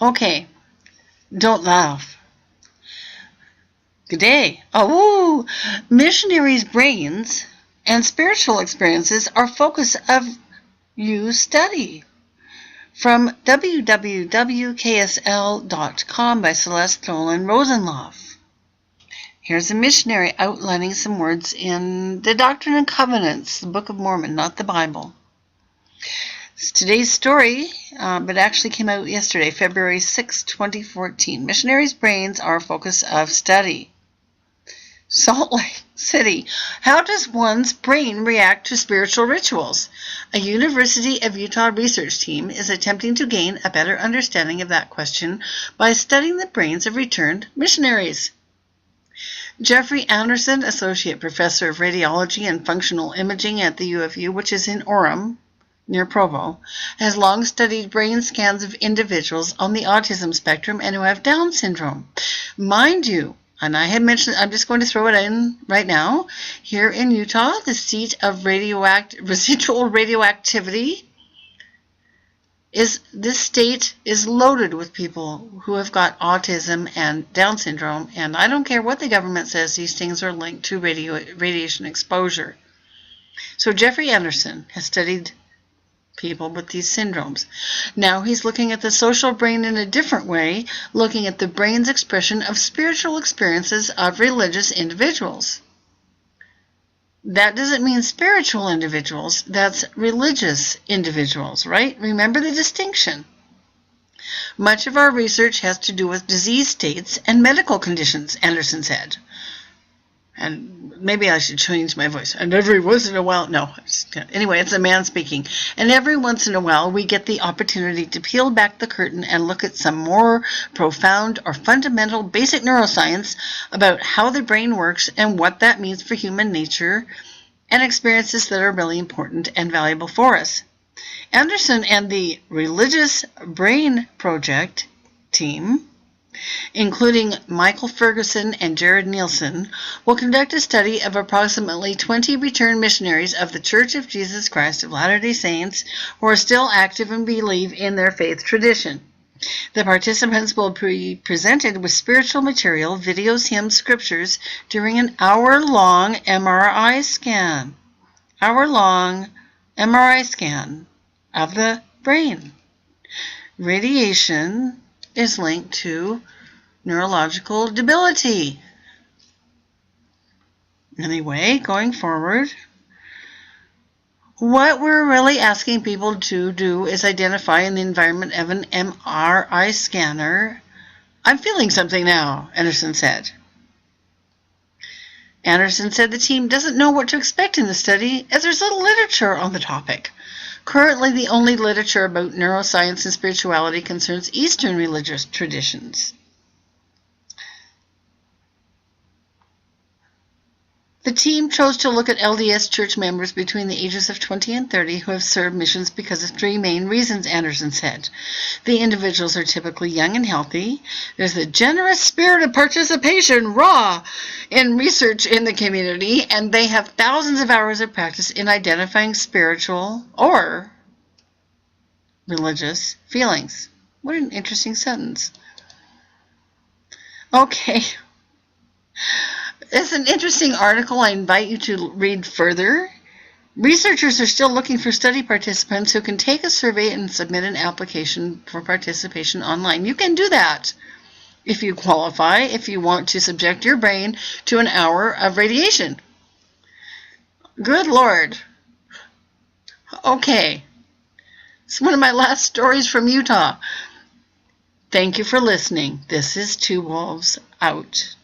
Okay, don't laugh. Good day. Oh, missionaries' brains and spiritual experiences are focus of you study. From www.ksl.com by Celeste Dolan Rosenloff. Here's a missionary outlining some words in the Doctrine and Covenants, the Book of Mormon, not the Bible. It's today's story, but actually came out yesterday, February 6, 2014. Missionaries' brains are a focus of study. Salt Lake City. How does one's brain react to spiritual rituals? A University of Utah research team is attempting to gain a better understanding of that question by studying the brains of returned missionaries. Jeffrey Anderson, Associate Professor of Radiology and Functional Imaging at the U of U, which is in Orem, near Provo, has long studied brain scans of individuals on the autism spectrum and who have Down syndrome. Mind you, and I had mentioned, I'm just going to throw it in right now, here in Utah, the seat of residual radioactivity this state is loaded with people who have got autism and Down syndrome, and I don't care what the government says, these things are linked to radiation exposure. So Jeffrey Anderson has studied people with these syndromes. Now he's looking at the social brain in a different way, looking at the brain's expression of spiritual experiences of religious individuals. That doesn't mean spiritual individuals, that's religious individuals, right? Remember the distinction. Much of our research has to do with disease states and medical conditions, Anderson said. And maybe I should change my voice. And every once in a while, anyway, it's a man speaking. And every once in a while, we get the opportunity to peel back the curtain and look at some more profound or fundamental basic neuroscience about how the brain works and what that means for human nature and experiences that are really important and valuable for us. Anderson and the Religious Brain Project team, including Michael Ferguson and Jared Nielsen, will conduct a study of approximately 20 returned missionaries of the Church of Jesus Christ of Latter-day Saints who are still active and believe in their faith tradition. The participants will be presented with spiritual material, videos, hymns, scriptures during an hour-long MRI scan. Hour-long MRI scan of the brain. Radiation is linked to neurological debility. Anyway, going forward, what we're really asking people to do is identify in the environment of an MRI scanner. I'm feeling something now, Anderson said. Anderson said the team doesn't know what to expect in the study as there's little literature on the topic. Currently, the only literature about neuroscience and spirituality concerns Eastern religious traditions. The team chose to look at LDS church members between the ages of 20 and 30 who have served missions because of three main reasons, Anderson said. The individuals are typically young and healthy. There's a generous spirit of participation, in research in the community, and they have thousands of hours of practice in identifying spiritual or religious feelings. What an interesting sentence. Okay. It's an interesting article. I invite you to read further. Researchers are still looking for study participants who can take a survey and submit an application for participation online. You can do that if you qualify, if you want to subject your brain to an hour of radiation. Good Lord. Okay. It's one of my last stories from Utah. Thank you for listening. This is Two Wolves Out.